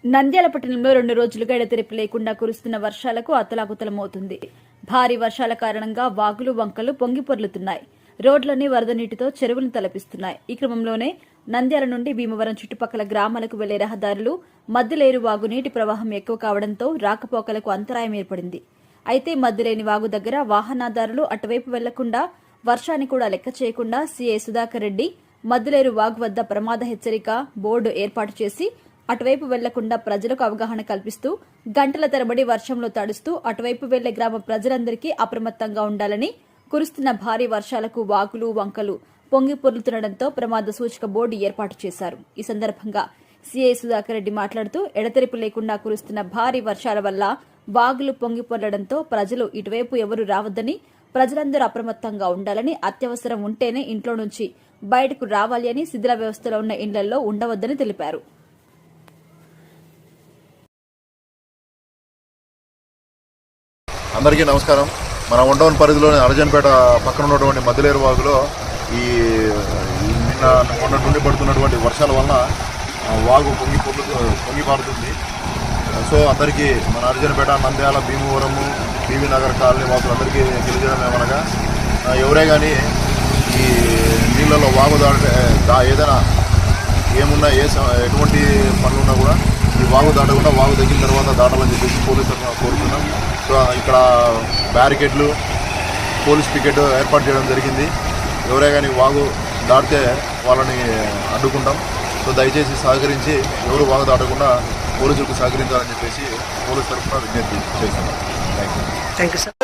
నంద్యాల పట్టణంలో 2 రోజులుగా ఎడతెరిపి లేకుండా కురుస్తున్న వర్షాలకు అతలాకుతలమవుతుంది. భారీ వర్షాల కారణంగా వాగులు, వంకలు పొంగి పొర్లుతున్నాయి. రోడ్లన్నీ వరద నీటితో చెరువులను తలపిస్తున్నాయి. ఈ క్రమంలోనే నంద్యాల నుండి భీమవరం చుట్టుపక్కల గ్రామాలకు వెళ్లే రహదారులు మధ్యలేరు వాగు నీటి ప్రవాహం ఎక్కువ కావడంతో రాకపోకలకు అంతరాయం ఏర్పడింది. అయితే మధ్యలేని వాగు దగ్గర వాహనదారులు అటువైపు వెళ్లకుండా వర్షాన్ని కూడా లెక్క చేయకుండా సీఐ సుధాకర్ రెడ్డి మధ్యలేరు వాగు వద్ద ప్రమాద హెచ్చరిక బోర్డు ఏర్పాటు చేసి అటువైపు వెళ్లకుండా ప్రజలకు అవగాహన కల్పిస్తూ గంటల తరబడి వర్షంలో తడుస్తూ అటువైపు వెళ్లే గ్రామ ప్రజలందరికీ అప్రమత్తంగా ఉండాలని, కురుస్తున్న భారీ వర్షాలకు వాగులు, వంకలు పొంగి పొర్లుతుండటంతో ప్రమాద సూచక బోర్డు ఏర్పాటు చేశారు. ఈ సందర్భంగా సీఐ సుధాకర్ రెడ్డి మాట్లాడుతూ ఎడతెరిపి లేకుండా కురుస్తున్న భారీ వర్షాల వల్ల వాగులు పొంగి పొర్లడంతో ప్రజలు ఇటువైపు ఎవరూ రావద్దని, ప్రజలందరూ అప్రమత్తంగా ఉండాలని, అత్యవసరం ఉంటేనే ఇంట్లో నుంచి బయటకు రావాలి అని, శిథిల వ్యవస్థలో ఉన్న ఇళ్లలో ఉండవద్దని తెలిపారు. అందరికీ నమస్కారం. మన ఉండవన్ పరిధిలోని అరజన్పేట పక్కన ఉన్నటువంటి మధ్యలేరు వాగులో ఈ మొన్న నుండి పడుతున్నటువంటి వర్షాల వలన వాగు పొంగి పారుతుంది. సో అందరికీ మన అరజన్పేట, నంద్యాల, భీమవరము, బీవీ నగర్ కాలనీ వాసులందరికీ తెలియజేయడం ఏమనగా, ఎవరే కానీ ఈ నీళ్ళలో వాగు ఏదైనా ఏమున్నా ఎటువంటి పనులున్నా కూడా ఈ వాగు దాటకుండా వాగు తగ్గిన తర్వాత దాటాలని చెప్పేసి పోలీసులను కోరుతున్నాం. సో ఇక్కడ బ్యారికేడ్లు, పోలీస్ పికెట్ ఏర్పాటు చేయడం జరిగింది. ఎవరే కానీ వాగు దాటితే వాళ్ళని అడ్డుకుంటాం. సో దయచేసి సహకరించి ఎవరు వాగు దాటకుండా పోలీసులకు సహకరించాలని చెప్పేసి పోలీసు తరఫున విజ్ఞప్తి చేస్తున్నాం. Thank you sir.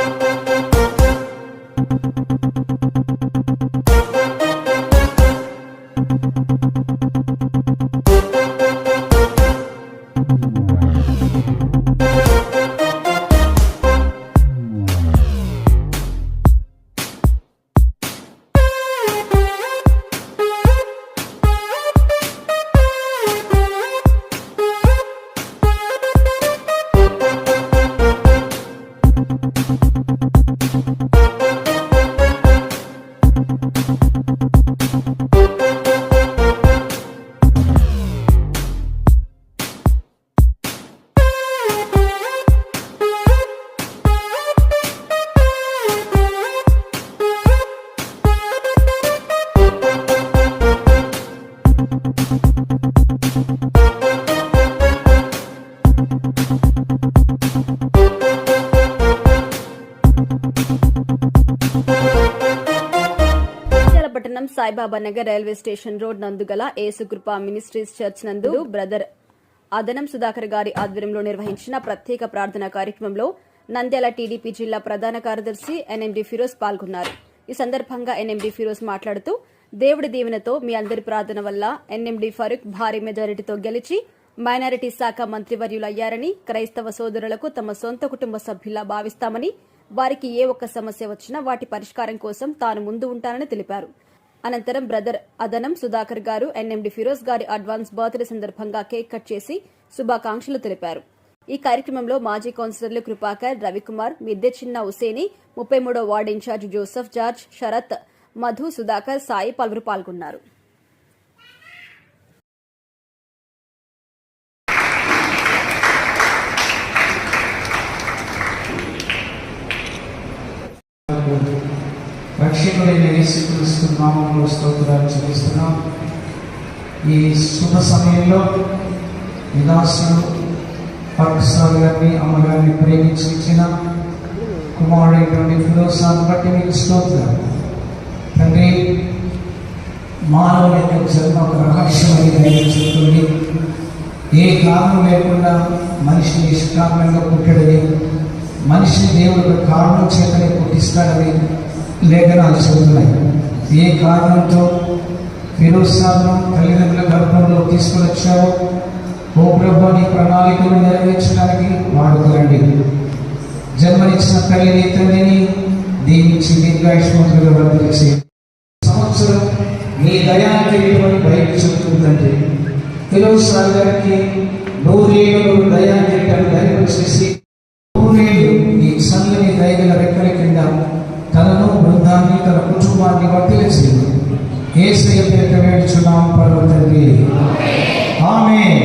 పట్టణం Saibaba Nagar railway station road నందు గల ఏసుకృప మినిస్ట్రీస్ చర్చ్ నందు బ్రదర్ అదనం సుధాకర్ గారి ఆధ్వర్యంలో నిర్వహించిన ప్రత్యేక ప్రార్థనా కార్యక్రమంలో నంద్యాల టీడీపీ జిల్లా ప్రధాన కార్యదర్శి ఎన్ఎండి ఫిరోజ్ పాల్గొన్నారు. ఈ సందర్భంగా ఎన్ఎండి ఫిరోజ్ మాట్లాడుతూ, దేవుడి దీవెనతో మీ అందరి ప్రార్థన వల్ల ఎన్ఎండి ఫరూక్ భారీ మెజారిటీతో గెలిచి మైనారిటీ శాఖ మంత్రివర్యులయ్యారని, క్రైస్తవ సోదరులకు తమ సొంత కుటుంబ సభ్యులా భావిస్తామని, వారికి ఏ ఒక్క సమస్య వచ్చినా వాటి పరిష్కారం కోసం తాను ముందు ఉంటానని తెలిపారు. అనంతరం బ్రదర్ అదనం సుధాకర్ గారు ఎన్ఎండి ఫిరోజ్ గారి అడ్వాన్స్ బర్త్డే సందర్భంగా కేక్ కట్ చేసి శుభాకాంక్షలు తెలిపారు. ఈ కార్యక్రమంలో మాజీ కౌన్సిలర్లు కృపాకర్, రవికుమార్, మిద్దె చిన్న హుసేని, 33వ ward incharge Joseph George, Sharath, Madhu, Sudhakar, Sai పలువురు పాల్గొన్నారు. రక్షకుడైన యేసుక్రీస్తు నామములో స్తోత్రాలు చెల్లిస్తున్నాం. ఈ శుభ సమయంలో విదాసులు పాఠశాల గారిని, అమ్మగారిని ప్రేమించిన కుమారుడైనటువంటి ఫిరోజ్ బట్టి మీకు స్తోత్రాలు. తండ్రి, మానవుల యొక్క జన్మ ఒక రహస్యమైన చెప్తుంది. ఏ కారణం లేకుండా మనిషి నిష్కారణంగా పుట్టడని, మనిషిని దేవుడు కారణం చేతనే పుట్టిస్తాడని లేఖనాలు చెబుతున్నాయి. ఏ కారణంతో ఫిరోజ్ సాబ్ను తల్లిదండ్రుల గర్భంలో తీసుకుని వచ్చావో, ఓ ప్రభు, నీ ప్రణాళికలు నెరవేర్చడానికి వాడుకోండి. జన్మనిచ్చిన తల్లిని, తండ్రిని దీవించి దీర్ఘాయుష్మంతులుగా వర్తించి సంవత్సరం నీ దయానికి బయట చెబుతుందంటే ఫిరోజ్ సాబ్ గారికి 100 ఏళ్ళు దయాన్ని చెప్పాను. ధైర్యం చేసి 100 ఏళ్ళు ఈ సన్నని దైగల రెక్కల కింద తనను, బృందాన్ని, తన కుటుంబాన్ని వర్తించి యేసయ్య పేరిట వేడుచున్నాం పరమ తండ్రి. ఆమేన్.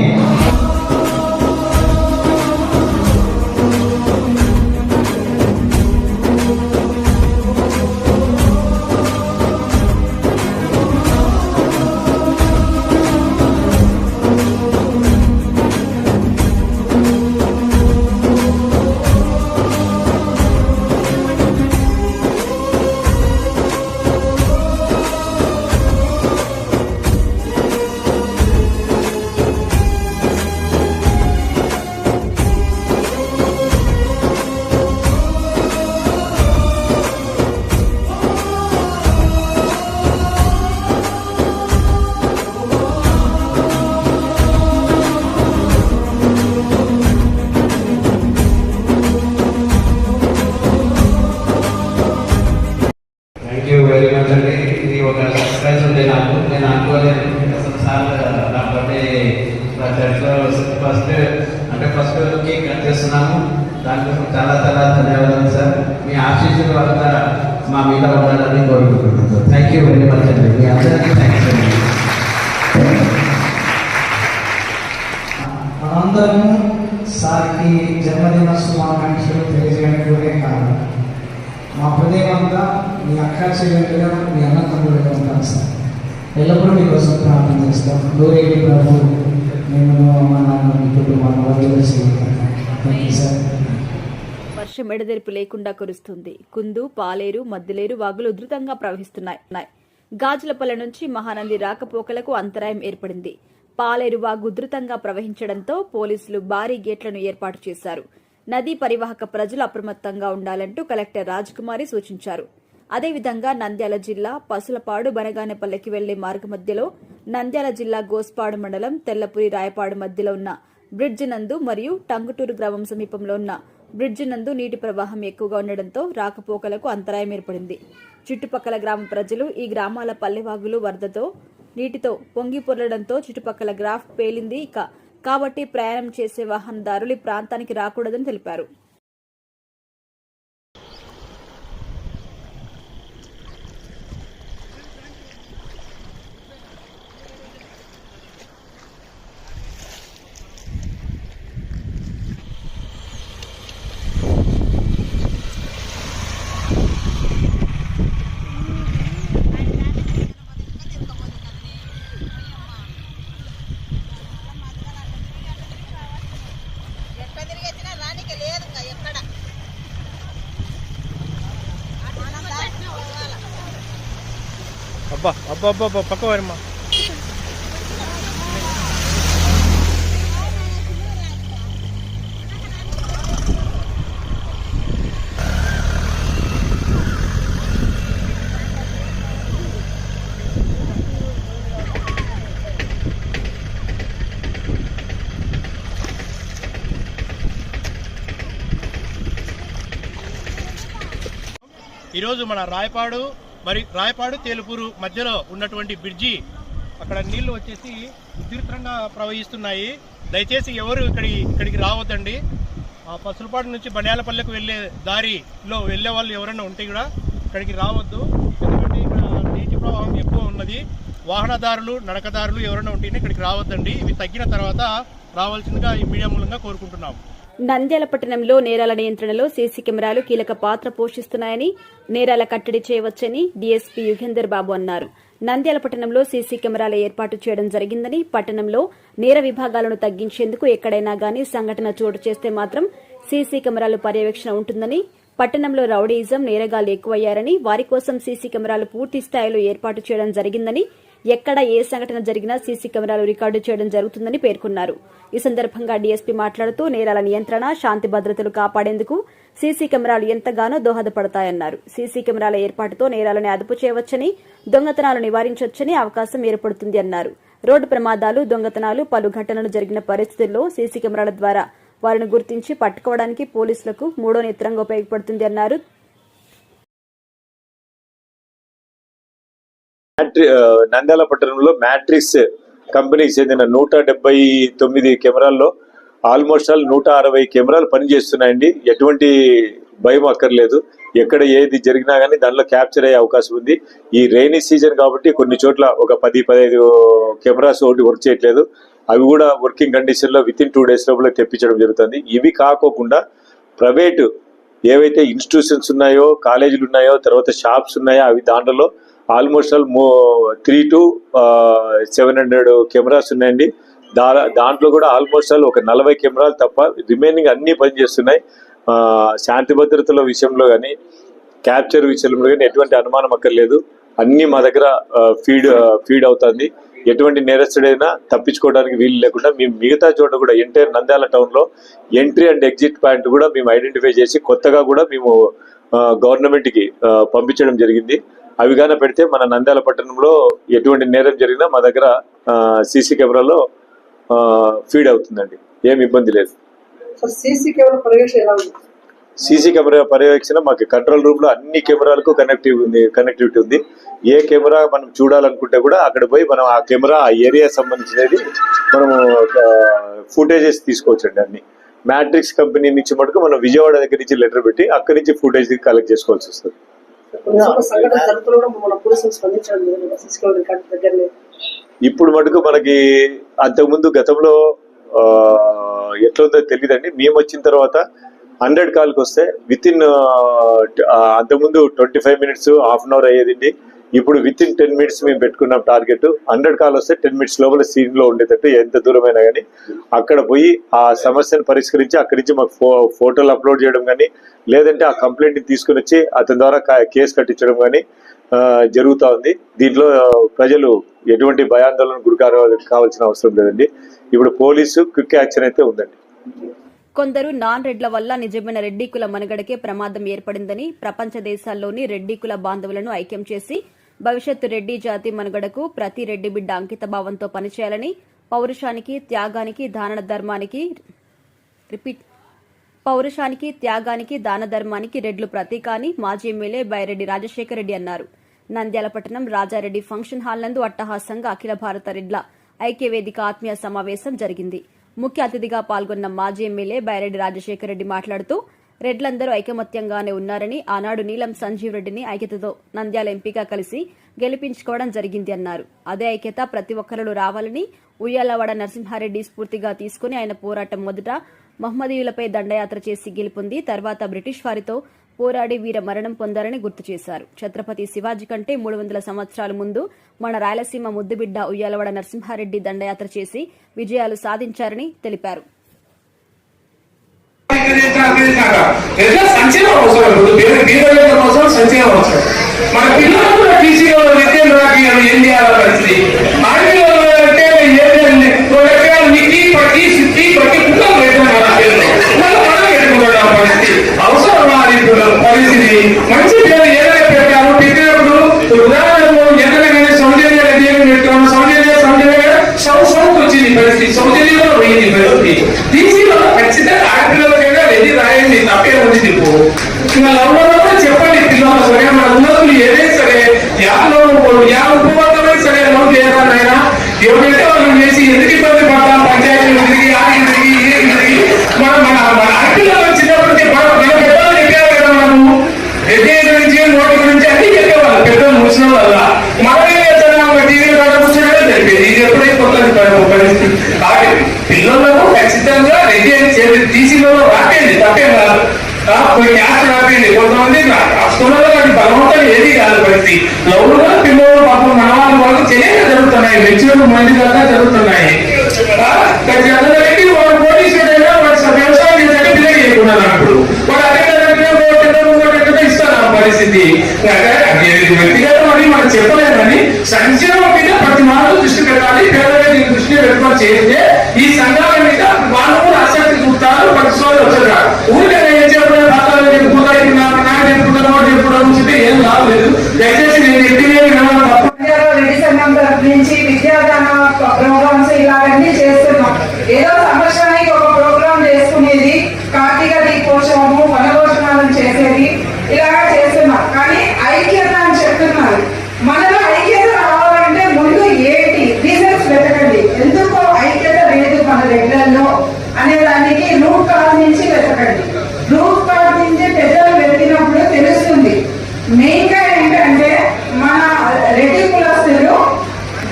మా చర్చిలో ఫస్ట్ కేక్ కట్ చేస్తున్నాము. దానికోసం చాలా చాలా ధన్యవాదాలు సార్. మీ ఆశీస్సుల వల్ల మా మీద ఉండాలని కోరుకుంటున్నాను sir. Thank you very much అండి. మీ అందరికీ థ్యాంక్స్ అండి. మనందరము సార్కి జన్మదిన శుభాకాంక్షలు తెలియజేయడం కాదు, మా హృదయం అంతా మీ అక్క చెల్లెలుగా మీ అన్న తమ్ముడుగా ఉంటాం సార్. ఎల్లప్పుడూ మీకోసం ప్రార్థన చేస్తాం. దూరేటి ప్రభు మేము మా నాన్న మీ కుటుంబాన్ని వదిలి సార్. వర్షం ఎడతెరిపి లేకుండా కురుస్తుంది. కుందు, పాలేరు, మద్దిలేరు వాగులు ఉధృతంగా ప్రవహిస్తున్నాయి. గాజులపల్లె నుంచి మహానంది రాకపోకలకు అంతరాయం ఏర్పడింది. పాలేరు వాగు ఉధృతంగా ప్రవహించడంతో పోలీసులు భారీ గేట్లను ఏర్పాటు చేశారు. నదీ పరివాహక ప్రజలు అప్రమత్తంగా ఉండాలంటూ కలెక్టర్ రాజకుమారి సూచించారు. అదేవిధంగా నంద్యాల జిల్లా పసులపాడు బనగానేపల్లెకి వెళ్లే మార్గమధ్యలో నంద్యాల జిల్లా గోస్పాడు మండలం తెల్లపురి రాయపాడు మధ్యలో ఉన్న బ్రిడ్జి నందు మరియు టంగుటూరు గ్రామం సమీపంలో ఉన్న బ్రిడ్జి నందు నీటి ప్రవాహం ఎక్కువగా ఉండడంతో రాకపోకలకు అంతరాయం ఏర్పడింది. చుట్టుపక్కల గ్రామ ప్రజలు ఈ గ్రామాల పల్లెవాగులు వరదతో నీటితో పొంగి పొర్లడంతో చుట్టుపక్కల గ్రాఫ్ పేలింది కాబట్టి ప్రయాణం చేసే వాహనదారులు ఈ ప్రాంతానికి రాకూడదని తెలిపారు. అబ్బా అబ్బా అబ్బా అబ్బా పక్క వారమ్మా. ఈరోజు మన రాయపాడు తేలుపూరు మధ్యలో ఉన్నటువంటి బ్రిడ్జి అక్కడ నీళ్లు వచ్చేసి ఉధృతంగా ప్రవహిస్తున్నాయి. దయచేసి ఎవరు ఇక్కడికి రావద్దండి. ఆ పసులపాడు నుంచి బనియాలపల్లెకు వెళ్ళే దారిలో వెళ్ళే వాళ్ళు ఎవరైనా ఉంటే కూడా ఇక్కడికి రావద్దు. ఎందుకంటే ఇక్కడ నీటి ప్రవాహం ఎక్కువ ఉన్నది. వాహనదారులు, నడకదారులు ఎవరైనా ఉంటేనే ఇక్కడికి రావద్దండి. ఇవి తగ్గిన తర్వాత రావాల్సిందిగా ఈ మీడియా మూలంగా కోరుకుంటున్నాం. నంద్యాల పట్టణంలో నేరాల నియంత్రణలో సీసీ కెమెరాలు కీలక పాత్ర పోషిస్తున్నాయని, నేరాల కట్టడి చేయవచ్చని డీఎస్పీ యుగేందర్ బాబు అన్నారు. నంద్యాల పట్టణంలో సీసీ కెమెరాల ఏర్పాటు చేయడం జరిగిందని, పట్టణంలో నేర విభాగాలను తగ్గించేందుకు ఎక్కడైనా గానీ సంఘటన చోటు చేస్తే మాత్రం సీసీ కెమెరాలు పర్యవేక్షణ ఉంటుందని, పట్టణంలో రౌడీయిజం, నేరగాళ్లు ఎక్కువయ్యారని, వారి కోసం సీసీ కెమెరాలు పూర్తి స్థాయిలో ఏర్పాటు చేయడం జరిగిందని, ఎక్కడ ఏ సంఘటన జరిగినా సీసీ కెమెరాలు రికార్డు చేయడం జరుగుతుందని పేర్కొన్నారు. ఈ సందర్భంగా డీఎస్పీ మాట్లాడుతూ నేరాల నియంత్రణ, శాంతి భద్రతలు కాపాడేందుకు సీసీ కెమెరాలు ఎంతగానో దోహదపడతాయన్నారు. సీసీ కెమెరాల ఏర్పాటుతో నేరాలను అదుపు చేయవచ్చని, దొంగతనాలు నివారించవచ్చని అవకాశం ఏర్పడుతుంది అన్నారు. రోడ్డు ప్రమాదాలు, దొంగతనాలు పలు ఘటనలు జరిగిన పరిస్థితుల్లో సీసీ కెమెరాల ద్వారా వారిని గుర్తించి పట్టుకోవడానికి పోలీసులకు మూడో నేత్రంగా ఉపయోగపడుతుంది అన్నారు. నంద్యాల పట్టణంలో మ్యాట్రిక్స్ కంపెనీకి చెందిన 179 కెమెరాల్లో ఆల్మోస్ట్ 160 కెమెరాలు పనిచేస్తున్నాయండి. ఎటువంటి భయం అక్కర్లేదు. ఎక్కడ ఏది జరిగినా కానీ దానిలో క్యాప్చర్ అయ్యే అవకాశం ఉంది. ఈ రైనీ సీజన్ కాబట్టి కొన్ని చోట్ల ఒక 10-15 కెమెరాస్ ఒకటి వర్క్ చేయట్లేదు. అవి కూడా వర్కింగ్ కండిషన్లో వితిన్ 2 days లోపల తెప్పించడం జరుగుతుంది. ఇవి కాకోకుండా ప్రైవేటు ఏవైతే ఇన్స్టిట్యూషన్స్ ఉన్నాయో, కాలేజీలు ఉన్నాయో, తర్వాత షాప్స్ ఉన్నాయో అవి దాంట్లో ఆల్మోస్ట్ 3 to 700 కెమెరాస్ ఉన్నాయండి. దాంట్లో కూడా ఆల్మోస్ట్ ఒక 40 కెమెరాలు తప్ప రిమైనింగ్ అన్ని పనిచేస్తున్నాయి. శాంతి భద్రతల విషయంలో కానీ, క్యాప్చర్ విషయంలో కానీ ఎటువంటి అనుమానం అక్కర్లేదు. అన్ని మా దగ్గర ఫీడ్ అవుతుంది. ఎటువంటి నేరస్తుడైనా తప్పించుకోవడానికి వీలు లేకుండా మేము మిగతా చోట కూడా ఎంటైర్ నంద్యాల టౌన్లో ఎంట్రీ అండ్ ఎగ్జిట్ పాయింట్ కూడా మేము ఐడెంటిఫై చేసి కొత్తగా కూడా మేము గవర్నమెంట్కి పంపించడం జరిగింది. అవి గాన పెడితే మన నంద్యాల పట్టణంలో ఎటువంటి నేరం జరిగినా మా దగ్గర సీసీ కెమెరాలో ఫీడ్ అవుతుందండి. ఏమి ఇబ్బంది లేదు. సీసీ కెమెరా పర్యవేక్షణ మాకు కంట్రోల్ రూమ్ లో అన్ని కెమెరాలకు కనెక్టివిటీ ఉంది. ఏ కెమెరా మనం చూడాలనుకుంటే కూడా అక్కడ పోయి మనం ఆ కెమెరా ఆ ఏరియా సంబంధించినది మనము ఫుటేజెస్ తీసుకోవచ్చండి. అన్ని మ్యాట్రిక్స్ కంపెనీ నుంచి మటుకు మనం విజయవాడ దగ్గర నుంచి లెటర్ పెట్టి అక్కడి నుంచి ఫుటేజ్ కలెక్ట్ చేసుకోవాల్సి వస్తుంది. ఇప్పుడు మటుకు మనకి అంతకుముందు గతంలో ఎట్లుందో తెలియదండి. మేము వచ్చిన తర్వాత 100 కాల్కి వస్తే వితిన్ అంతకుముందు 25 మినిట్స్ హాఫ్ అన్ అవర్ అయ్యేదండి. ఇప్పుడు వితిన్ 10 మినిట్స్ మేము పెట్టుకున్నాం టార్గెట్. 100 కాల్ వస్తే 10 మినిట్స్ లోపల సీన్ లో ఉండేటట్టు ఎంత దూరమైనా కానీ అక్కడ పోయి ఆ సమస్యను పరిష్కరించి అక్కడి నుంచి మాకు ఫోటోలు అప్లోడ్ చేయడం కానీ లేదంటే ఆ కంప్లైంట్ తీసుకుని వచ్చి అతని ద్వారా కేసు కట్టించడం కానీ జరుగుతూ ఉంది. దీంట్లో ప్రజలు ఎటువంటి భయాందోళన గురి కావాల్సిన అవసరం లేదండి. ఇప్పుడు పోలీసు క్విక్ యాక్షన్ అయితే ఉందండి. కొందరు నాన్ రెడ్ల వల్ల నిజమైన రెడ్డి కుల మనుగడకే ప్రమాదం ఏర్పడిందని, ప్రపంచ దేశాల్లోని రెడ్డి కుల బాంధవులను ఐక్యం చేసి భవిష్యత్తు రెడ్డి జాతి మనుగడకు ప్రతి రెడ్డి బిడ్డ అంకిత భావంతో పనిచేయాలని, పౌరుషానికి త్యాగానికి దాన ధర్మానికి రెడ్లు ప్రతీక అని మాజీ ఎమ్మెల్యే బైరెడ్డి రాజశేఖర రెడ్డి అన్నారు. నంద్యాల పట్టణం రాజారెడ్డి ఫంక్షన్ హాల్ నందు అట్టహాసంగా అఖిల భారత రెడ్ల ఐక్యవేదిక ఆత్మీయ సమావేశం జరిగింది. ముఖ్య అతిథిగా పాల్గొన్న మాజీ ఎమ్మెల్యే బైరెడ్డి రాజశేఖర రెడ్డి మాట్లాడుతూ రెడ్లందరూ ఐకమత్యంగానే ఉన్నారని, ఆనాడు నీలం సంజీవ్ రెడ్డిని ఐక్యతతో నంద్యాల ఎంపీగా కలిసి గెలిపించుకోవడం జరిగింది అన్నారు. అదే ఐక్యత ప్రతి ఒక్కరిలో రావాలని, ఉయ్యాలవాడ నరసింహారెడ్డి స్ఫూర్తిగా తీసుకుని ఆయన పోరాటం మొదట మహమ్మదీయులపై దండయాత్ర చేసి గెలుపొంది తర్వాత బ్రిటిష్ వారితో పోరాడి వీర మరణం పొందారని గుర్తు చేశారు. ఛత్రపతి శివాజీ కంటే 300 సంవత్సరాల ముందు మన రాయలసీమ ముద్దుబిడ్డ ఉయ్యాలవాడ నరసింహారెడ్డి దండయాత్ర చేసి విజయాలు సాధించారని తెలిపారు. పరిస్థితి మంచి పేరు ఏదైనా పెట్టారు. పెట్టినప్పుడు ఉదాహరణకు ఎక్కడైనా సౌజన్య పెట్టాము. సౌజన్య వచ్చింది పరిస్థితి, సౌజన్యంలో పోయింది పరిస్థితి. టీసీలో ఖచ్చితంగా ఆడపిల్లలకైనా రెడీ రాయండి, తప్పే ఉంది. ఇంకా లవ్లో చెప్పండి పిల్లలు సరే, మన ఉన్నతులు ఏదైనా సరే యాభై సరే లవ్ చేయాలని ఆయన ఎవరైతే వాళ్ళు చేసి ఎందుకు ఇబ్బంది పడతాం, పంచాయతీలు తిరిగి ఆ ఇంటికి ఏ ఇంటికి మన ఆడపిల్లలు చిన్నప్పటి నోటి గురించి అన్ని చెప్పేవాళ్ళు పెద్దలు ముసిన వల్ల. మనమే టీవీ కూర్చోడం జరిపేది. ఇది ఎప్పుడైపోతుంది పరిస్థితి. కాబట్టి పిల్లలకు ఖచ్చితంగా రెడీ అని టీసీలో రాపేయండి, తప్పేం కాదు. క్యాస్ట్ రాపేయండి. కొంతమంది రాష్ట్రంలో బలవంతం ఏది కాదు పరిస్థితి. లవ్లుగా పిల్లలు పాపం మనవాళ్ళ వాళ్ళకి తెలియక జరుగుతున్నాయి, మెచ్యూర్ మంది దాకా జరుగుతున్నాయి. వాళ్ళు పోలీసులు వ్యవసాయం చేసే పిల్లలు చేయకున్నారు. అప్పుడు వాడు అదే పరిస్థితి వ్యక్తిగతమని మనం చెప్పలేదని సంక్షేమం మీద ప్రతి వాళ్ళు దృష్టి పెట్టాలి. పేదల దృష్టి పెట్టుకొని చేస్తే ఈ సంఘాల మీద వాళ్ళు కూడా ఆసక్తి చూపుతారు. పరిశ్రమలు వచ్చారు. ఊరికే ఏం చెప్పడం భాషలు చెప్పుకుంటున్నాను, నాకు చెప్పుకుంటున్నా చెప్పుకోవడం చూస్తే ఏం రాలేదు. దయచేసి నేను రెడ్డి సంఘం తరఫు నుంచి విద్యాదాన ప్రోగ్రామ్స్ ఇలాగన్నీ చేస్తున్నాం. ఏదో సంవత్సరానికి ఒక ప్రోగ్రామ్ చేసుకునేది, కార్తీక దీపోత్సవము, వనభోజనాలను చేసేది, ఇలాగా చేస్తున్నాం. కానీ ఐక్యత అని చెప్తున్నారు. మనలో ఐక్యత రావాలంటే ముందు ఏంటి రీజన్స్ వెతకండి. ఎందుకో ఐక్యత లేదు మన రెడ్లలో అనే దానికి రూట్ కాజ్ నుంచి వెతకండి. రూట్ కాజ్ నుంచి పెద్దలు వెతికినప్పుడు తెలుస్తుంది. మెయిన్ గా ఏంటంటే మన రెడ్డి కులస్తులు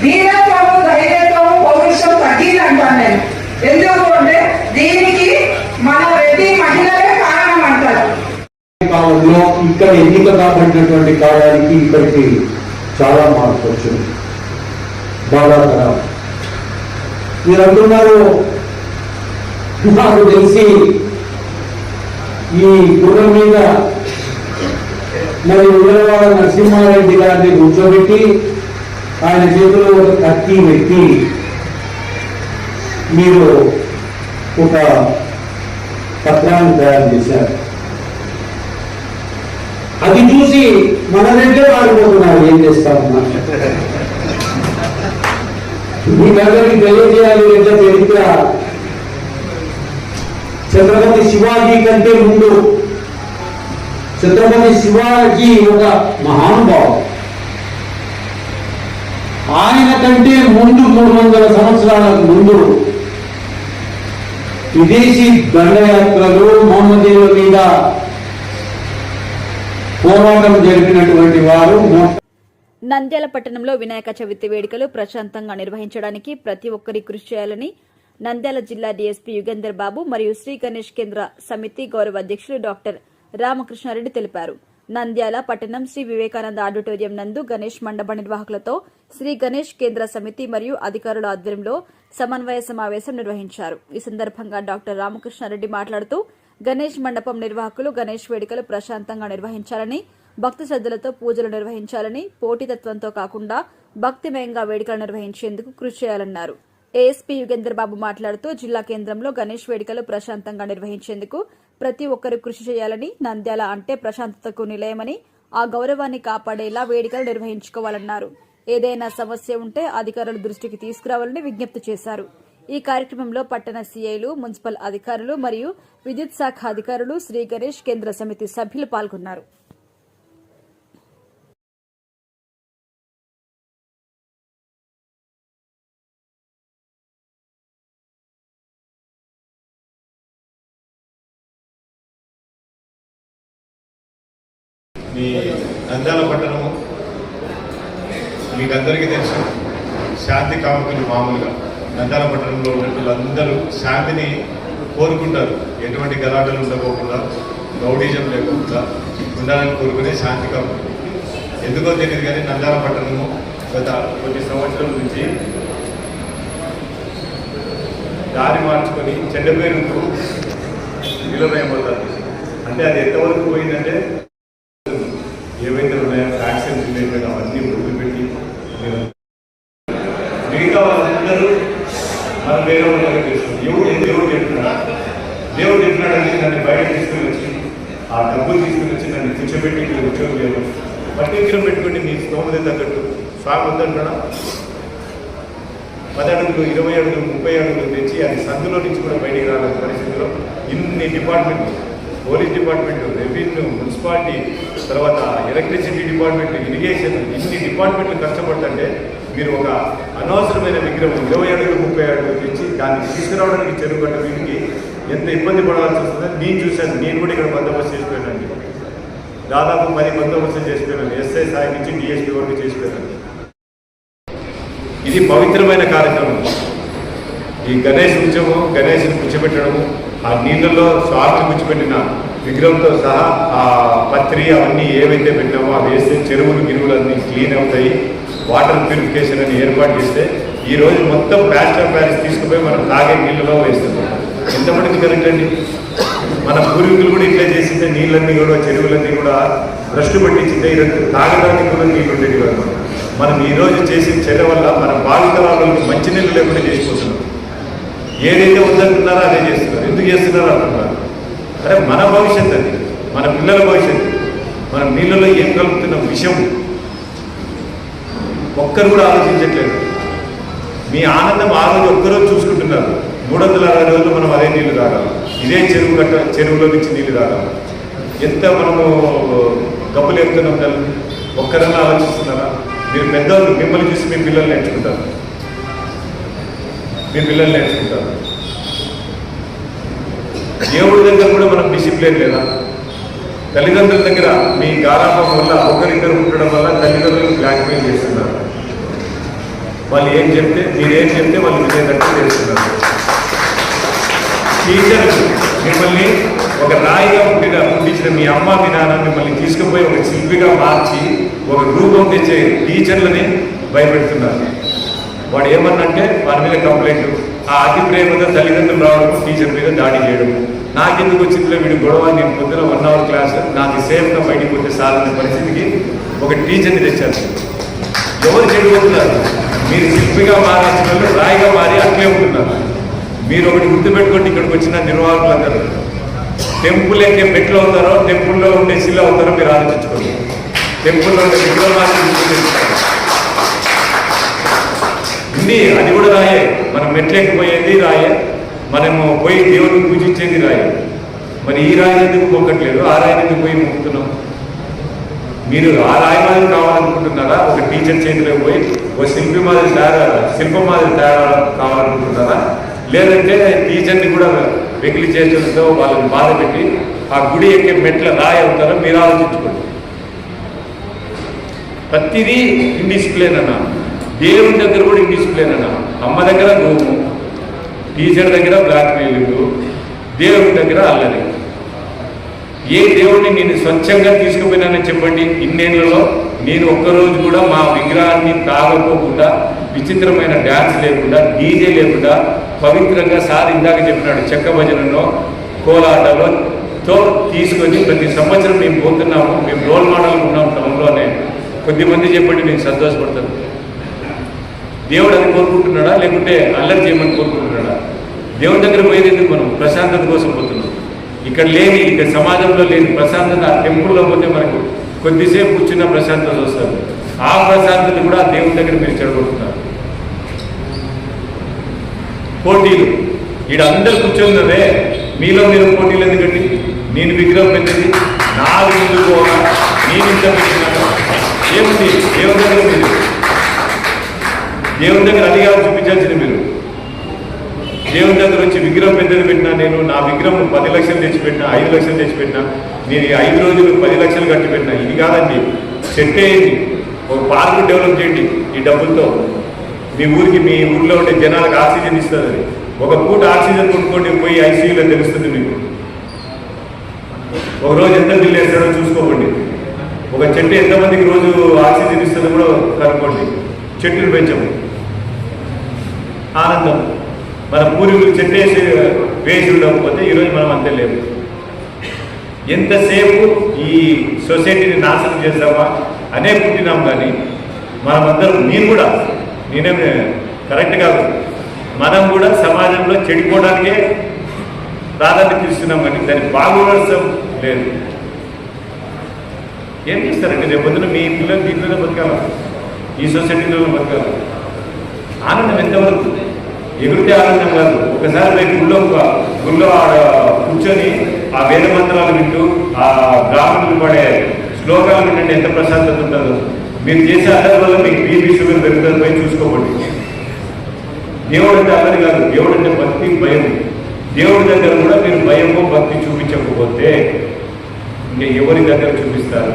ధీరత్వము, ధైర్యత్వము, పౌరుషం తగ్గిందంటాను నేను. ఎందుకు అంటే దీనికి మన రెడ్డి మహిళలే కారణం అంటారు. కాలంలో ఇక్కడ ఎన్నిక కాబడినటువంటి కాలానికి ఇక్కడికి చాలా మార్పు వచ్చింది. బాధాకరం. మీరు అంటున్నారు, నాకు తెలిసి ఈ గుర్రం మీద మరి ఉయ్యాలవాడ నరసింహారెడ్డి గారిని కూర్చోబెట్టి ఆయన చేతిలో ఒక కత్తి పెట్టి మీరు ఒక పత్రాన్ని తయారు చేశారు. అది చూసి మన రెడ్లే మారిపోతున్నారు. ఏం చేస్తామన్నా మీకందరికీ తెలియజేయాలి. రెడ్ల చరిత్ర ఛత్రపతి శివాజీ కంటే ముందు ఛత్రపతి శివాజీ ఒక మహానుభావుడు. ఆయన కంటే ముందు 300 సంవత్సరాలకు ముందు విదేశీ దండయాత్రలు మహమ్మదీయుల మీద పోరాటం జరిపినటువంటి వారు. నంద్యాల పట్టణంలో వినాయక చవితి వేడుకలు ప్రశాంతంగా నిర్వహించడానికి ప్రతి ఒక్కరి కృషి చేయాలని నంద్యాల జిల్లా డీఎస్పీ యుగేందర్ బాబు మరియు శ్రీ గణేష్ కేంద్ర సమితి గౌరవ అధ్యక్షులు డాక్టర్ రామకృష్ణారెడ్డి తెలిపారు. నంద్యాల పట్టణం శ్రీ వివేకానంద ఆడిటోరియం నందు గణేష్ మండప నిర్వాహకులతో శ్రీ గణేష్ కేంద్ర సమితి మరియు అధికారుల ఆధ్వర్యంలో సమన్వయ సమావేశం నిర్వహించారు. ఈ సందర్భంగా డాక్టర్ రామకృష్ణారెడ్డి మాట్లాడుతూ గణేష్ మండపం నిర్వాహకులు గణేష్ వేడుకలు ప్రశాంతంగా నిర్వహించాలని, భక్తి శ్రద్దలతో పూజలు నిర్వహించాలని, పోటీతత్వంతో కాకుండా భక్తిమయంగా వేడుకలు నిర్వహించేందుకు కృషి చేయాలన్నారు. ఏఎస్పీ యుగేందర్ బాబు మాట్లాడుతూ జిల్లా కేంద్రంలో గణేష్ వేడుకలు ప్రశాంతంగా నిర్వహించేందుకు ప్రతి ఒక్కరూ కృషి చేయాలని, నంద్యాల అంటే ప్రశాంతతకు నిలయమని, ఆ గౌరవాన్ని కాపాడేలా వేడుకలు నిర్వహించుకోవాలన్నారు. ఏదైనా సమస్య ఉంటే అధికారుల దృష్టికి తీసుకురావాలని విజ్ఞప్తి చేశారు. ఈ కార్యక్రమంలో పట్టణ సీఐలు, మున్సిపల్ అధికారులు మరియు విద్యుత్ శాఖ అధికారులు, శ్రీ గణేష్ కేంద్ర సమితి సభ్యులు పాల్గొన్నారు. మీ నంద్యాల పట్టణము మీకందరికీ తెలుసు, శాంతి కాముకులు. మామూలుగా నంద్యాల పట్టణంలో ఉన్న వాళ్ళందరూ శాంతిని కోరుకుంటారు. ఎటువంటి గలాటలు ఉండకోకుండా, రౌడీజం లేకుండా ఉండాలని కోరుకునే శాంతి కాముకులు. ఎందుకో తెలియదు కానీ నంద్యాల పట్టణము గత కొన్ని సంవత్సరాల నుంచి దారి మార్చుకొని చెడ్డ పేరుకు నిలవేయబోతుంది. అంటే అది ఎంతవరకు పోయిందంటే ఏవైతే ఉన్నాయో వ్యాక్సిన్ రిలేటెడ్ అవన్నీ వదిలిపెట్టి మిగతా వాళ్ళందరూ మనం వేరే వాళ్ళకి తెలుస్తుంది. దేవుడు చెప్పినాడని నన్ను బయట తీసుకుని వచ్చి ఆ డబ్బులు తీసుకుని వచ్చి నన్ను కూర్చోబెట్టి ఇక్కడ ఉద్యోగం చేయడం, పట్టించడం పెట్టుకుని మీ స్తోమత తగ్గట్టు స్వామి వద్దంటాడా 10 అడుగులు, 20 అడుగులు, 30 అడుగులు తెచ్చి అది సందులో నుంచి కూడా బయటికి రాలేని పరిస్థితిలో ఇన్ని డిపార్ట్మెంట్లు, పోలీస్ డిపార్ట్మెంట్, రెవెన్యూ, మున్సిపాలిటీ, తర్వాత ఎలక్ట్రిసిటీ డిపార్ట్మెంట్, ఇరిగేషన్, ఇన్ని డిపార్ట్మెంట్లు కష్టపడుతుంటే మీరు ఒక అనవసరమైన విగ్రహం 20 అడుగులు 30 అడుగులు తెచ్చి దాన్ని తీసుకురావడానికి చెరువు కట్ట వీటికి ఎంత ఇబ్బంది పడాల్సి వస్తుందో నేను చూశాను. నేను కూడా ఇక్కడ బందోబస్తు చేసిపోయానండి. దాదాపు 10 బందోబస్తు చేసిపోయాను. ఎస్ఐ స్థాయి నుంచి డిఎస్పీ వరకు చేసిపోయాను. ఇది పవిత్రమైన కార్యక్రమం. ఈ గణేష్ ఉత్సవం, గణేష్ని కూర్చోబెట్టడము, ఆ నీళ్ళలో స్వామిని కూర్చోబెట్టిన విగ్రహంతో సహా ఆ పత్రి అవన్నీ ఏవైతే పెట్టామో అవి వేస్తే చెరువులు గిరువులు అన్నీ క్లీన్ అవుతాయి. వాటర్ ప్యూరిఫికేషన్ అని ఏర్పాటు చేస్తే ఈరోజు మొత్తం ప్లాస్టర్ ఆఫ్ ప్యారిస్ తీసుకుపోయి మనం తాగే నీళ్ళలో వేస్తున్నాం. ఎంతమందికి కరెక్ట్ అండి? మన పూర్వీకులు కూడా ఇట్లా చేసిందే. నీళ్ళన్నీ కూడా, చెరువులన్నీ కూడా భ్రష్టు పట్టించిందే. ఈరోజు తాగడానికి కూడా నీళ్ళు ఉండేవి కాదు. మనం ఈరోజు చేసిన చర్య వల్ల మన బాధితురాలకు మంచినీళ్ళు లేకుండా చేసిపోతున్నాం. ఏదైతే ఉందంటున్నారో అదే చేస్తున్నారు. ఎందుకు చేస్తున్నారో అంటున్నారు. అరే మన భవిష్యత్తు అది, మన పిల్లల భవిష్యత్తు. మనం నీళ్ళలో ఏం కలుపుతున్నాం? విషం. ఒక్కరు కూడా ఆలోచించట్లేదు. మీ ఆనందం ఆ రోజు ఒక్కరోజు చూసుకుంటున్నారు. 360 రోజులు మనం అదే నీళ్లు తాగాలి, ఇదే చెరువులో నుంచి నీళ్లు తాగాలి. ఎంత మనము గబ్బులు ఎత్తున్నాం తల్లి. ఒక్కరన్నా ఆలోచిస్తున్నారా? మీరు పెద్దవాళ్ళు మిమ్మల్ని చూసి మీ పిల్లల్ని నేర్చుకుంటారు. దేవుడి దగ్గర కూడా మనం డిసిప్లిన్ లేదా? తల్లిదండ్రుల దగ్గర మీ గారాపం వల్ల ఒకరిద్దరు ఉండడం వల్ల తల్లిదండ్రులు బ్లాక్మెయిల్ చేస్తున్నారు. వాళ్ళు ఏం చెప్తే, మీరేం చెప్తే వాళ్ళు వినేటట్టు చేస్తున్నారు. టీచర్లు మిమ్మల్ని ఒక రాయిగా పుట్టించిన మీ అమ్మ, మీ నాన్న మిమ్మల్ని తీసుకుపోయి ఒక శిల్పిగా మార్చి ఒక రూపం తెచ్చే టీచర్లని భయపెడుతున్నారు. వాడు ఏమన్నంటే వారి మీద కంప్లైంట్, ఆ అతి ప్రేమతో తల్లిదండ్రులు రావడం, టీచర్ మీద దాడి చేయడం. నాకెందుకు వచ్చిందిలో వీడు గొడవ, నేను పొద్దున 1 అవర్ క్లాస్ నాకు సేఫ్గా బయటికి పోతే సాలనే పరిస్థితికి ఒక టీచర్ని తెచ్చారు. ఎవరు చెడిపోతున్నారు? మీరు శిల్పిగా మారేసిన వాళ్ళు రాయిగా మారి అట్లే ఉంటున్నారు. మీరు ఒకటి గుర్తుపెట్టుకోండి, ఇక్కడికి వచ్చిన నిర్వాహకులందరూ టెంపుల్ ఎక్కే మెట్లు అవుతారో, టెంపుల్లో ఉండే శిల అవుతారో మీరు ఆలోచించుకోండి. టెంపుల్లో ఉండే విగ్రహాలు ఉంది, అది కూడా రాయే. మనం మెట్లు ఎక్కిపోయేది రాయే, మనము పోయి దేవుడిని పూజించేది రాయే. మరి ఈ రాయి ఎందుకు మొక్కట్లేదు, ఆ రాయి ఎందుకు పోయి మొక్కుతున్నాం? మీరు ఆ రాయి మాదిరి కావాలనుకుంటున్నారా? ఒక టీచర్ చేతిలో పోయి ఒక శిల్పం మాదిరి తయారు కావాలనుకుంటున్నారా? లేదంటే టీచర్ని కూడా వెకిలి చేసడంతో వాళ్ళని బాధ పెట్టి ఆ గుడి ఎక్కే మెట్ల రాయి అవుతారో మీరు ఆలోచించుకోండి. ప్రతిదీ ఇండిసిప్లిన్ అన్న, దేవుని దగ్గర కూడా ఇండిసిప్లిన్ అన్న. అమ్మ దగ్గర గోము, టీచర్ దగ్గర బ్లాక్ మెయిలింగ్, దేవుని దగ్గర అల్లరి. ఏ దేవుడిని నేను స్వచ్ఛంగా తీసుకుపోయినానని చెప్పండి. ఇన్నేళ్లలో నేను ఒక్కరోజు కూడా మా విగ్రహాన్ని తాగపోకుండా, విచిత్రమైన డ్యాన్స్ లేకుండా, డీజే లేకుండా పవిత్రంగా సార్ ఇందాక చెప్పినాడు చెక్క భజనలో, కోలాటలో తీసుకొని ప్రతి సంవత్సరం మేము పోతున్నాము. మేము రోల్ మోడల్ ఉన్నాం టౌన్లోనే. కొద్దిమంది చెప్పండి, నేను సంతోషపడతాను. దేవుడు అది కోరుకుంటున్నాడా, లేకుంటే అల్లరి చేయమని కోరుకుంటున్నాడా? దేవుడి దగ్గర పోయేది ఎందుకు? మనం ప్రశాంతత కోసం పోతున్నాం. ఇక్కడ సమాజంలో లేని ప్రశాంతత ఆ టెంపుల్లో పోతే మనకు కొద్దిసేపు కూర్చున్న ప్రశాంతత వస్తుంది. ఆ ప్రశాంతత కూడా దేవుడి దగ్గర మీరు చెడగొడుతున్నారు. పోటీలు ఈడ అందరు కూర్చున్నదే, మీలో మీరు పోటీలు ఎందుకండి? నేను విగ్రహం పెద్దది, నాకు ముందు పోగా, నేను ఇంత పెట్టినాను, ఏముంది దేవుడి దగ్గర? మీరు దేవుని దగ్గర అధికారం చూపించాల్సింది. మీరు దేవుని దగ్గర వచ్చి విగ్రహం పెద్దది పెట్టినా, నేను నా విగ్రహం 10 లక్షలు తెచ్చిపెట్టినా, 5 లక్షలు తెచ్చిపెట్టినా, నేను 5 రోజులు 10 లక్షలు కట్టి పెట్టినా. ఇది కాదండి. సెట్ అయ్యింది, ఒక పార్కు డెవలప్ చేయండి ఈ డబ్బులతో. మీ ఊర్లో ఉండే జనాలకు ఆక్సిజన్ ఇస్తుంది. అది ఒక పూట ఆక్సిజన్ కొనుక్కోండి, పోయి ఐసీయూలో తెలుస్తుంది మీకు. ఒక రోజు ఎంత బిల్లు వేస్తాడో చూసుకోకండి. ఒక చెట్టు ఎంతమందికి రోజు ఆక్సిజన్ ఇస్తుందో కూడా కనుక్కోండి. చెట్లు పెంచము, ఆనందం. మన పూర్వీకులు చెట్టు వేసి ఉండకపోతే ఈరోజు మనం అంతే లేవు. ఎంతసేపు ఈ సొసైటీని నాశనం చేస్తామా అనే పుట్టినాం. కానీ మనమందరం, నేనేం కరెక్ట్ కాదు, మనం కూడా సమాజంలో చెడిపోవడానికే ప్రాధాన్యత ఇస్తున్నాం. కానీ దాన్ని బాగుపడడం లేదు. ఏం చేస్తారంటే రేపు పొద్దున మీ పిల్లలు దీంట్లోనే బతకాల, ఈ సొసైటీలోనే బతకాల. ఆనందం ఎంతవరకు? ఎగురితే ఆనందం కాదు. ఒకసారి రేపు గుళ్ళో ఆడ కూర్చొని ఆ వేద మంత్రాలు వింటూ, ఆ బ్రాహ్మణులు పడే శ్లోకాలు వింటే ఎంత ప్రశాంతత ఉంటుందో. మీరు చేసే అల్లరి వల్ల మీకు బీపీ షుగర్ పెరుగుతుంది. పోయి చూసుకోకండి. దేవుడు అంటే అల్లరి కాదు, దేవుడు అంటే భక్తి, భయం. దేవుడి దగ్గర కూడా మీరు భయము భక్తి చూపించకపోతే ఇంకా ఎవరి దగ్గర చూపిస్తారు?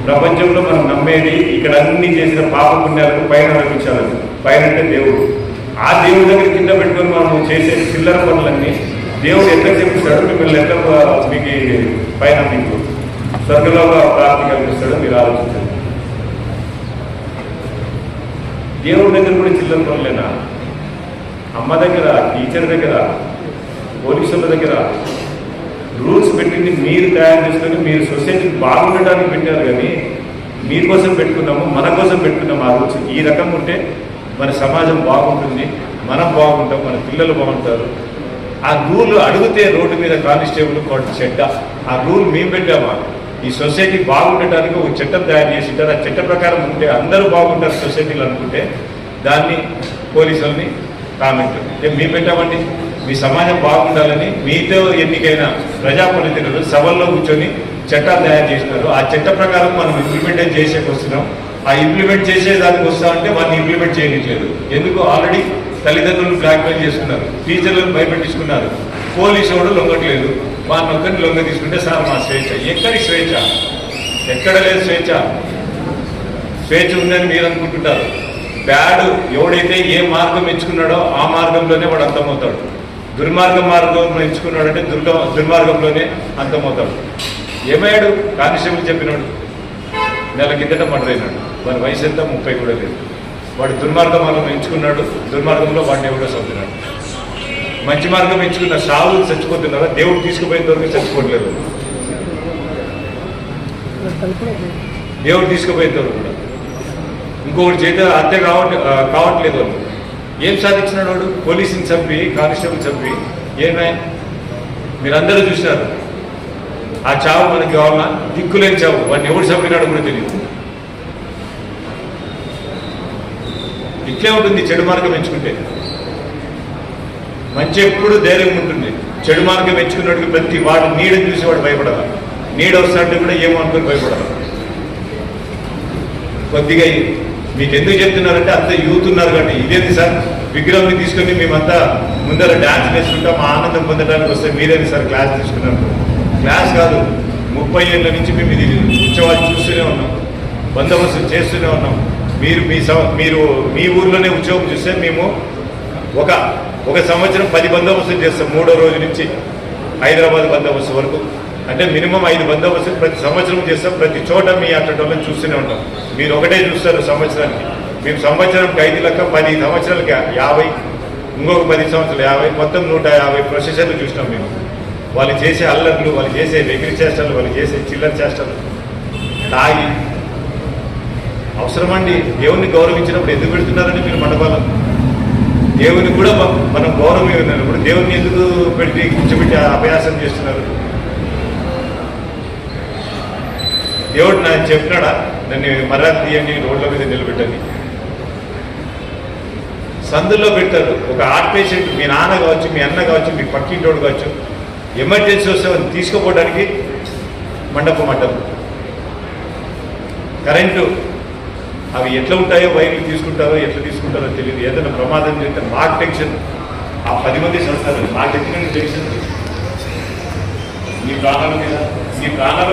ప్రపంచంలో మనం నమ్మేది ఇక్కడ అన్ని చేసిన పాప పుణ్యాలకు పైన నడిపించాలని. పైన అంటే దేవుడు. ఆ దేవుడి దగ్గర కింద పెట్టుకొని మనం చేసే చిల్లర పనులన్నీ దేవుడు ఎట్లా చెప్పిస్తాడు? మిమ్మల్ని ఎట్లా మీకు పైన మీకు స్వర్గలోక ప్రాప్తి కల్పిస్తాడో మీరు ఆలోచించండి. దేవుడి దగ్గర కూడా చిల్లర పనులేనా? అమ్మ దగ్గర, టీచర్ దగ్గర, పోలీసుల దగ్గర రూల్స్ పెట్టింది మీరు తయారు చేసుకొని, మీరు సొసైటీ బాగుండటానికి పెట్టారు. కానీ మీకోసం పెట్టుకున్నాము, మన కోసం పెట్టుకున్నాము ఆ రూల్స్. ఈ రకంగా ఉంటే మన సమాజం బాగుంటుంది, మనం బాగుంటాం, మన పిల్లలు బాగుంటారు. ఆ రూల్ అడిగితే రోడ్డు మీద కానిస్టేబుల్ చెడ్డ, ఆ రూల్ మేము పెట్టామా? ఈ సొసైటీ బాగుండటానికి ఒక చట్టం తయారు చేసి ఉంటారు. ఆ చట్ట ప్రకారం ఉంటే అందరూ బాగుంటారు సొసైటీలో అనుకుంటే దాన్ని పోలీసుల్ని కామెంట్ మేము పెట్టామండి. మీ సమాజం బాగుండాలని మీతో ఎన్నికైన ప్రజాప్రతినిధులు సభల్లో కూర్చొని చట్టాలు తయారు చేసినారు. ఆ చట్ట ప్రకారం మనం ఇంప్లిమెంట్ చేసేకి వస్తున్నాం. ఆ ఇంప్లిమెంట్ చేసేదానికి వస్తామంటే వాళ్ళని ఇంప్లిమెంట్ చేయట్లేదు. ఎందుకు? ఆల్రెడీ తల్లిదండ్రులు బ్లాక్మెయిల్ చేసుకున్నారు, టీచర్లను భయపెట్టించుకున్నారు, పోలీసు వాడు లొంగట్లేదు. వాళ్ళని ఒక్కరిని లొంగ తీసుకుంటే సార్ మా స్వేచ్ఛ. ఎక్కడి స్వేచ్ఛ? ఎక్కడ లేదు స్వేచ్ఛ. స్వేచ్ఛ ఉందని మీరు అనుకుంటుంటారు. ఎవడైతే ఏ మార్గం ఎంచుకున్నాడో ఆ మార్గంలోనే వాడు అంతమవుతాడు. మార్గం ఎంచుకున్నాడంటే దుర్మార్గంలోనే అంతమవుతాడు. ఏమయ్యాడు? కానిస్టేబుల్ చెప్పినాడు, నెల కిందట మర్డర్ అయినాడు. వాడి వయసు ఎంత? 30 కూడా లేదు. వాడు దుర్మార్గం ఎంచుకున్నాడు, దుర్మార్గంలో వాడిని ఎవడో చంపినాడు. మంచి మార్గం ఎంచుకున్న సావులు చచ్చిపోతున్నారా? దేవుడు తీసుకుపోయేంత వరకు చచ్చిపోవట్లేదు. దేవుడు తీసుకుపోయేంత వరకు కూడా ఇంకొకటి చేత హత్య కావట్లేదు. వాళ్ళు ఏం సాధించినాడు? వాడు పోలీసుని చంపి, కానిస్టేబుల్ చంపి. ఏమై మీరందరూ చూసినారు. ఆ చావు మనకి కావాలన్నా? దిక్కులేని చావు. వాడిని ఎవడు చంపినాడు కూడా తెలియదు. ఇట్లే ఉంటుంది చెడు మార్గం ఎంచుకుంటే. మంచి ఎప్పుడు ధైర్యం ఉంటుంది. చెడు మార్గం ఎంచుకున్నట్టుగా ప్రతి వాడు నీడని చూసి వాడు భయపడాలి. నీడ వస్తున్నట్టు కూడా ఏమో అనుకుని భయపడాలి. కొద్దిగా మీకు ఎందుకు చెప్తున్నారంటే అంత యూత్ ఉన్నారు కాబట్టి. ఇదేంటి సార్ విగ్రహం తీసుకొని మేమంతా ముందర డ్యాన్స్ వేసుకుంటాం, ఆనందం పొందడానికి వస్తే మీరేంటి సార్ క్లాస్ తీసుకున్నారు? క్లాస్ కాదు, 30 ఏళ్ళ నుంచి మేము ఇది ఉత్సవాలు చూస్తూనే ఉన్నాం, బందోబస్తు చేస్తూనే ఉన్నాం. మీరు మీ ఊర్లోనే ఉద్యోగం చూస్తే మేము ఒక సంవత్సరం 10 బందోబస్తులు చేస్తాం. 3వ రోజు నుంచి హైదరాబాద్ బందోబస్తు వరకు, అంటే మినిమం 5 బందోబస్తులు ప్రతి సంవత్సరం చేస్తాం. ప్రతి చోట మీ అట్టడంలో చూస్తూనే ఉంటాం. మీరు ఒకటే చూస్తారు సంవత్సరానికి. మేము సంవత్సరానికి 5 లెక్క 10 సంవత్సరాలకి 50, ఇంకొక 10 సంవత్సరాలు 50, మొత్తం 150 ప్రొసెషన్లు చూసినాం మేము. వాళ్ళు చేసే అల్లర్లు, వాళ్ళు చేసే వెగిరి చేష్టలు, వాళ్ళు చేసే చిల్లర చేష్టలు, తాగి అవసరమండి. దేవుణ్ణి గౌరవించినప్పుడు ఎందుకు పెడుతున్నారని మీరు మండపాలం? దేవుని కూడా మనం గౌరవం ఇవ్వనప్పుడు దేవుణ్ణి ఎందుకు పెట్టి కూర్చోబెట్టి అభ్యాసం చేస్తున్నారు? దేవుడు నాకు చెప్పినాడా నన్ను మర్యాద తీయండి, రోడ్ల మీద నిలబెట్టండి? సందుల్లో పెడతారు. ఒక హార్ట్ పేషెంట్, మీ నాన్న కావచ్చు, మీ అన్న కావచ్చు, మీ పక్కింటోడు కావచ్చు, ఎమర్జెన్సీ వస్తే తీసుకుపోవడానికి మండపం అడ్డం. కరెంటు అవి ఎట్లా ఉంటాయో, వైర్లు తీసుకుంటారో ఎట్లా తీసుకుంటారో తెలియదు. ఏదైనా ప్రమాదం చేస్తే మాకు టెన్షన్. ఆ 10 మంది సంస్థలు మాకు ఎత్తుకునే టెన్షన్. మీ ప్రాణాల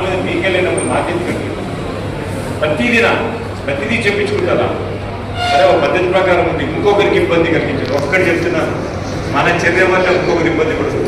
మీద మీకే లేనప్పుడు మాకెందుకండి? ప్రతిదీ చెప్పించుకుంటారా? సరే, ఒక పద్ధతి ప్రకారం ఉంది. ఇంకొకరికి ఇబ్బంది కలిగించారు. ఒక్కటి చెప్తున్నాను, మన చర్య వల్ల ఇంకొకరి ఇబ్బంది పడుతుంది.